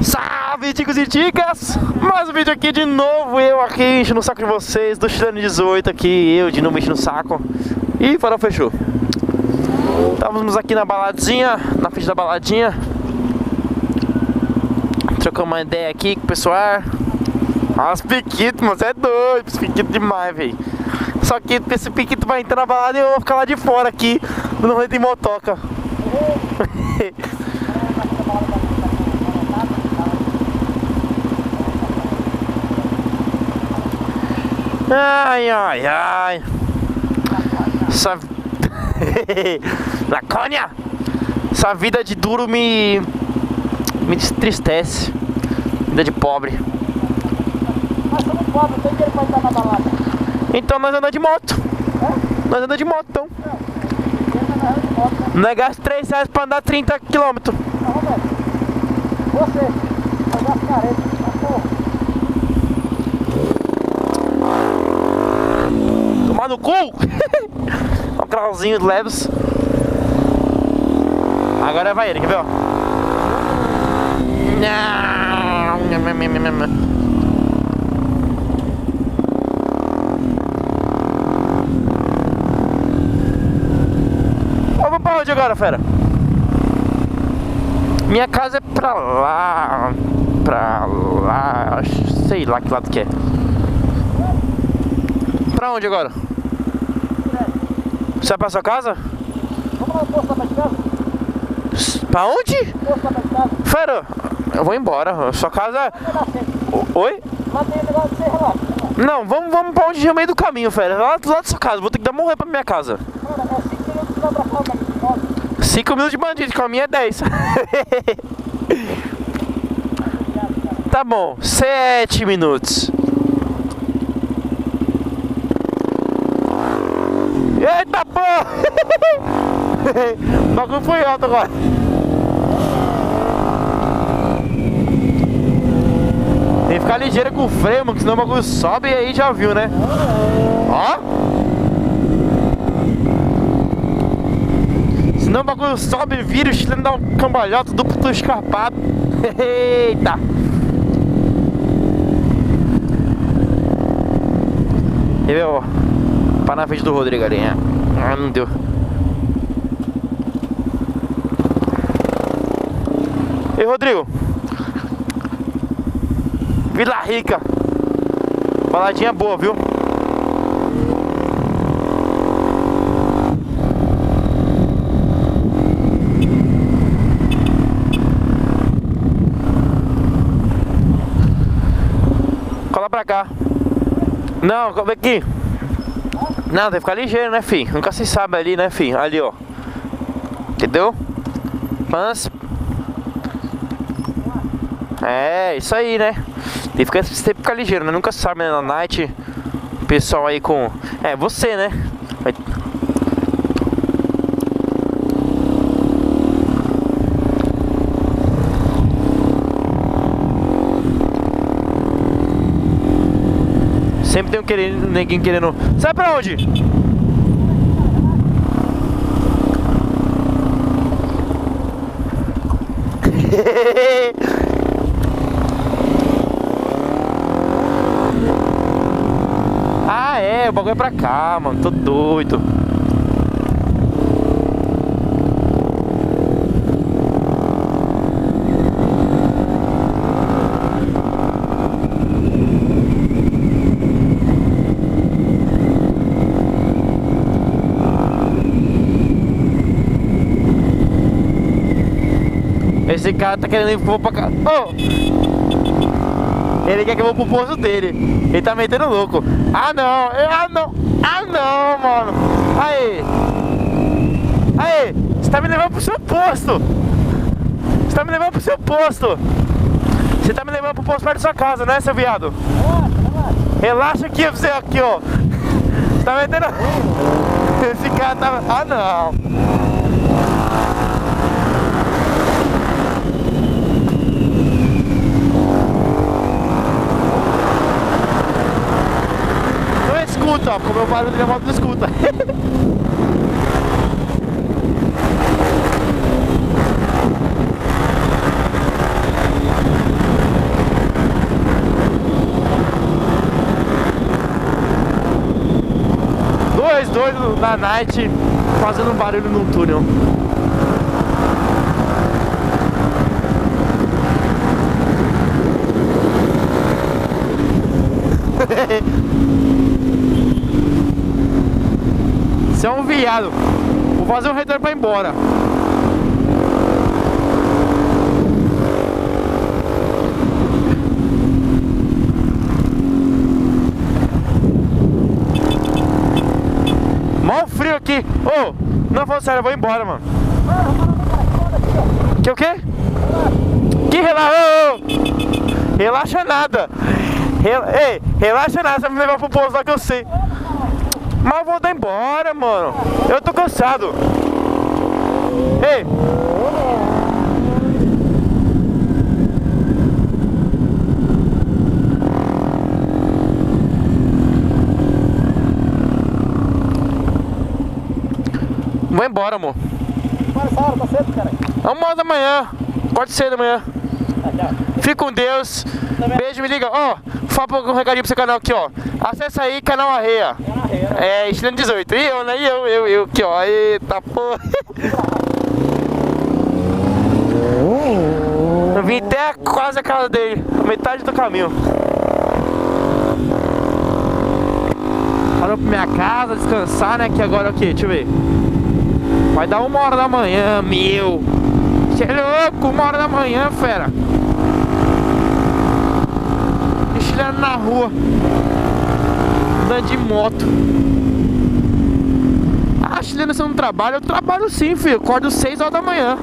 Salve, ticos e ticas! Mais um vídeo aqui de novo, eu aqui enchendo o saco de vocês, do Chileno 18 aqui, eu de novo enchendo o saco. E farol fechou. Estávamos aqui na baladinha, na frente da baladinha. Trocamos uma ideia aqui com o pessoal. Ah, os piquitos, mano, você é doido, os piquitos demais, velho. Só que esse piquito vai entrar na balada e eu vou ficar lá de fora aqui, no rolê de motoca. Ai, ai, ai. Essa... Lacônia! Essa vida de duro me entristece. Vida de pobre. Mas somos pobres, não tem dinheiro pra entrar na balada. Então nós andamos de moto. É? Nós andamos de moto, então. Não, Nós gastamos 3 reais pra andar 30 km. não, Roberto. Você, eu gasto careta, tá porra. Tomar no cu! Um crauzinho de leves. Agora vai ele, quer ver, ó? Vamos pra onde agora, fera? Minha casa é pra lá. Pra lá. Sei lá que lado que é. Pra onde agora? Você vai pra sua casa? Vamos lá no posto lá de casa? Pra onde? Posto lá de casa? Fera, eu vou embora. Sua casa... Oi? Lá tem negócio de ser relato. Não, vamos pra onde é o meio do caminho, fera. Lá do lado da sua casa. Vou ter que dar morrer pra minha casa. Cara, é 5 minutos que vai pra casa. 5 minutos de bandido, com a minha é 10. Tá bom, 7 minutos. Eita porra! O bagulho foi alto agora. Tem que ficar ligeiro com o freio, mano, que senão o bagulho sobe e aí já viu, né? Ó! Senão o bagulho sobe, vira, o chileno dá um cambalhota, duplo escarpado. Eita! E viu? Para na frente do Rodrigo ali, né? Ah, não deu. Ei, Rodrigo. Vila Rica. Baladinha boa, viu? Cola pra cá. Não, cola aqui. Não, tem que ficar ligeiro, né, filho? Nunca se sabe ali, né, filho? Ali, ó. Entendeu? Mas... É, isso aí, né? Tem que ficar ligeiro, né? Nunca se sabe, né? Na night, o pessoal aí com... É, você, né? Vai... Sempre tem um neguinho querendo... Sai pra onde? Ah, é, o bagulho é pra cá, mano. Tô doido. Esse cara tá querendo ir pra cá. Oh! Ele quer que eu vou pro posto dele. Ele tá metendo louco. Ah não! Ah não! Ah não, mano! Aí! Aí! Você tá me levando pro seu posto! Você tá me levando pro seu posto! Você tá me levando pro posto perto da sua casa, né, seu viado? Relaxa aqui pra você aqui, ó! Você tá metendo... Esse cara tá... Ah não! Escuta, ó, porque o meu barulho da moto não escuta. na night fazendo barulho no túnel. Você é um viado. Vou fazer um retorno pra ir embora. Mó frio aqui. Ô, não, falando sério, eu vou embora, mano. Que o quê? Que relaxa? Ô, relaxa nada. Ei, relaxa nada, você vai me levar pro pouso lá que eu sei. Mas eu vou dar embora, mano. Eu tô cansado. Ei. Vou embora, amor. Essa hora, tá cedo, cara. 1h da manhã. Acorda cedo amanhã. Fique com Deus. Beijo, me liga. Ó, fala um recadinho pro seu canal aqui, ó. Acessa aí, canal Arreia. É, Chileno 18. E eu, né? Eu aqui, ó. Eita porra. Eu vim até quase a casa dele. Metade do caminho. Parou pra minha casa, descansar, né? Que agora o quê? Deixa eu ver. Vai dar 1h da manhã, meu. Você é louco, 1h da manhã, fera. Chileno na rua, andando de moto. Ah, chileno, você não trabalha? Eu trabalho sim, filho. Eu acordo 6h da manhã.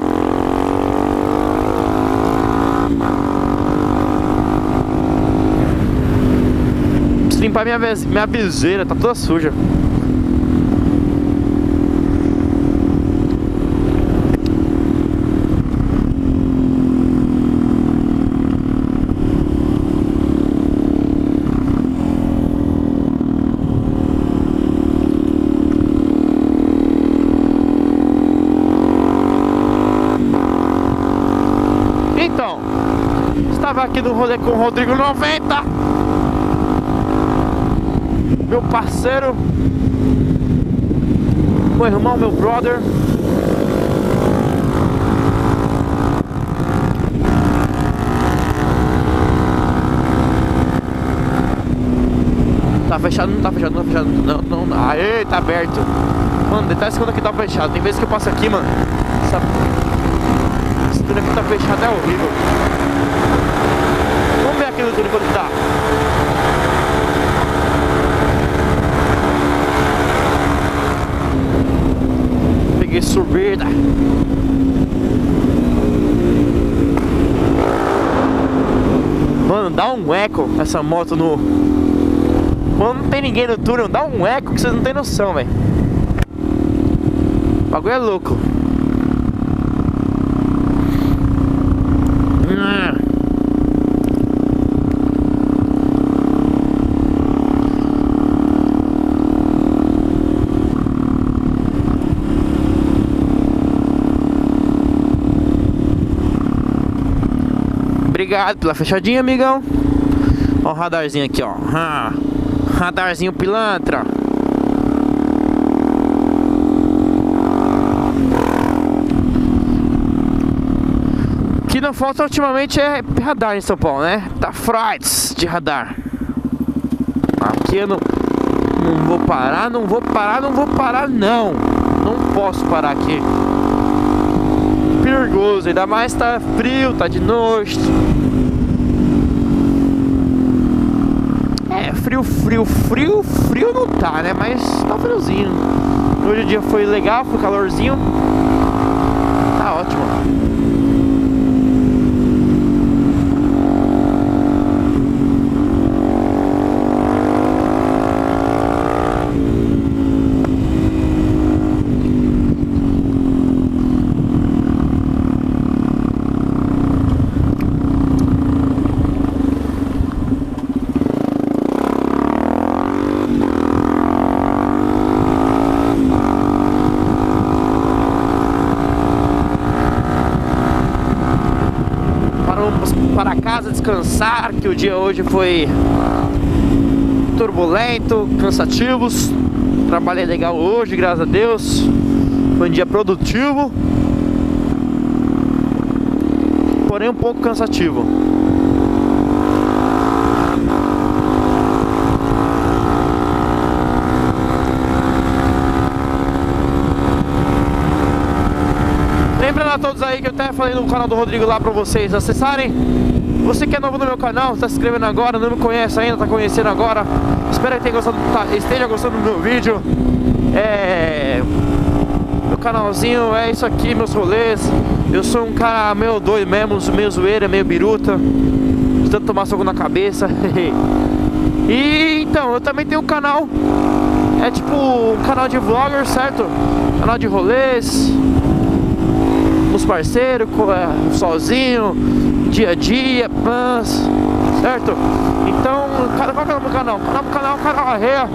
Preciso limpar minha viseira, tá toda suja. Então, estava aqui no rolê com o Rodrigo 90, meu parceiro, meu irmão, meu brother. Tá fechado? Não tá fechado, não tá fechado. Não. Aê, tá aberto. Mano, detalhe quando aqui tá fechado. Tem vezes que eu passo aqui, mano. Esse túnel aqui tá fechado, é horrível. Vamos ver aqui no túnel quando tá. Peguei subida. Mano, dá um eco essa moto no... Quando não tem ninguém no túnel, dá um eco que vocês não tem noção, velho. O bagulho é louco. Obrigado pela fechadinha, amigão. Ó o radarzinho aqui, ó. Radarzinho pilantra. O que não falta ultimamente é radar em São Paulo, né? Tá frites de radar. Aqui eu não vou parar, não posso parar aqui. Perigoso, ainda mais tá frio, tá de noite. É, frio não tá, né? Mas tá friozinho. Hoje o dia foi legal, foi calorzinho. Tá ótimo. Para casa descansar, que o dia hoje foi turbulento, cansativos. Trabalhei legal hoje, graças a Deus. Foi um dia produtivo, porém um pouco cansativo. Lembrando a todos aí que eu até falei no canal do Rodrigo lá pra vocês acessarem. Você que é novo no meu canal, está se inscrevendo agora, não me conhece ainda, está conhecendo agora. Espero que tenha gostado, esteja gostando do meu vídeo. Meu canalzinho é isso aqui, meus rolês. Eu sou um cara meio doido mesmo, meio zoeira, meio biruta, de tanto tomar soco na cabeça. E então, eu também tenho um canal. É tipo um canal de vlogger, certo? Canal de rolês, os parceiros, sozinho, dia a dia, pãs, certo? Então, qual que é o meu canal? O canal Canal Arreia.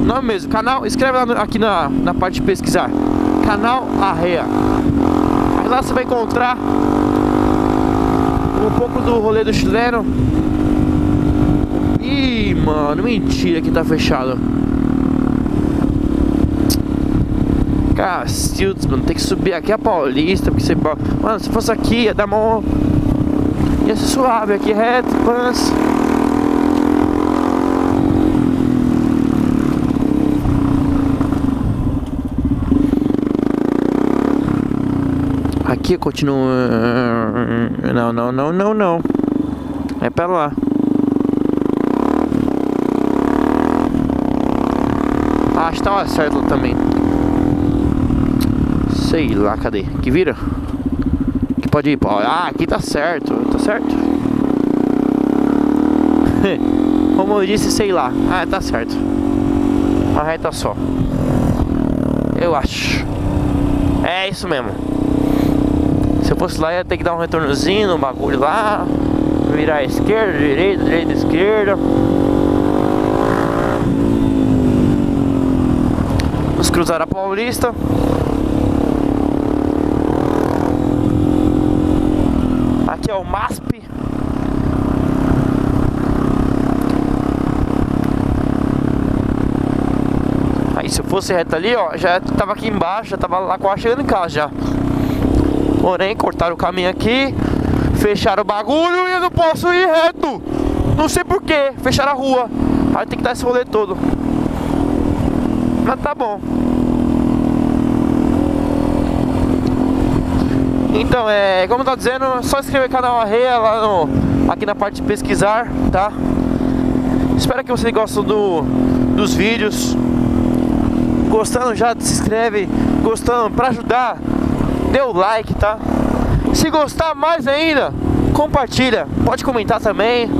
Nome mesmo, canal, escreve lá aqui na parte de pesquisar, Canal Arreia. Aí lá você vai encontrar um pouco do rolê do chileno. Ih, mano, mentira que tá fechado. Cacildes, mano, tem que subir aqui a Paulista, porque você... Mano, se fosse aqui, ia dar mó... Ia ser suave aqui, reto, pans. Aqui eu continuo... Não. É pra lá. Acho que tava certo lá também. Sei lá, cadê? Que vira? Que pode ir, ah, aqui tá certo. Tá certo? Como eu disse, sei lá. Ah, tá certo. Uma reta só. Eu acho. É isso mesmo. Se eu fosse lá, ia ter que dar um retornozinho no bagulho lá. Virar à esquerda, direita, esquerda. Vamos cruzar a Paulista. Aqui é o MASP. Aí se eu fosse reto ali, ó, já tava aqui embaixo, já tava lá quase chegando em casa já. Porém, cortaram o caminho aqui, fecharam o bagulho e eu não posso ir reto. Não sei porquê, fecharam a rua. Aí tem que dar esse rolê todo. Mas tá bom. Então, como eu tô dizendo, é só inscrever no canal Arreia lá aqui na parte de pesquisar, tá? Espero que vocês gostem dos vídeos. Gostando já, se inscreve. Gostando, pra ajudar, dê o like, tá? Se gostar mais ainda, compartilha. Pode comentar também,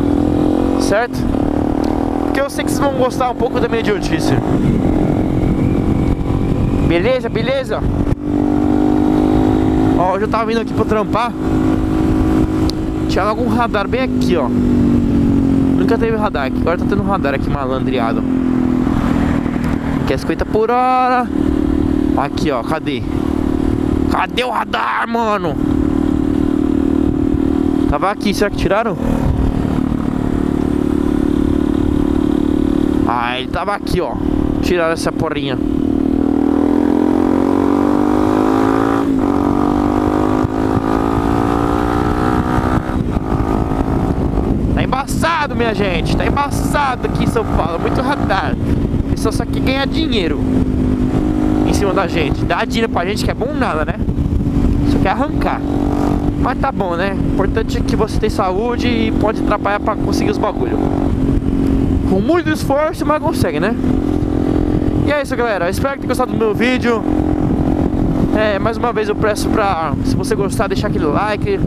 certo? Porque eu sei que vocês vão gostar um pouco da minha idiotice. Beleza, beleza? Ó, hoje eu tava vindo aqui pra trampar. Tinha logo um radar bem aqui, ó. Nunca teve radar aqui, agora tá tendo um radar aqui malandreado. Aqui é 50 por hora. Aqui, ó, cadê? Cadê o radar, mano? Tava aqui, será que tiraram? Ah, ele tava aqui, ó. Tiraram essa porrinha. Tá embaçado, minha gente. Tá embaçado aqui em São Paulo. Muito radar. O pessoal só quer ganhar dinheiro em cima da gente. Dá dinheiro pra gente que é bom nada, né? Só quer arrancar. Mas tá bom, né? O importante é que você tem saúde e pode atrapalhar pra conseguir os bagulho. Com muito esforço, mas consegue, né? E é isso, galera. Espero que tenham gostado do meu vídeo. Mais uma vez eu peço pra, se você gostar, deixar aquele like.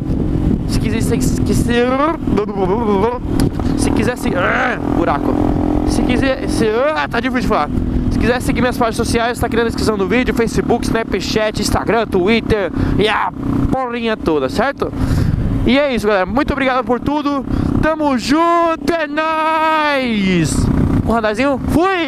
Se quiser buraco. Se quiser, tá difícil de falar. Se quiser seguir minhas páginas sociais, tá aqui na descrição do vídeo: Facebook, Snapchat, Instagram, Twitter e a porrinha toda, certo? E é isso, galera. Muito obrigado por tudo. Tamo junto, é nóis! Um radarzinho, fui!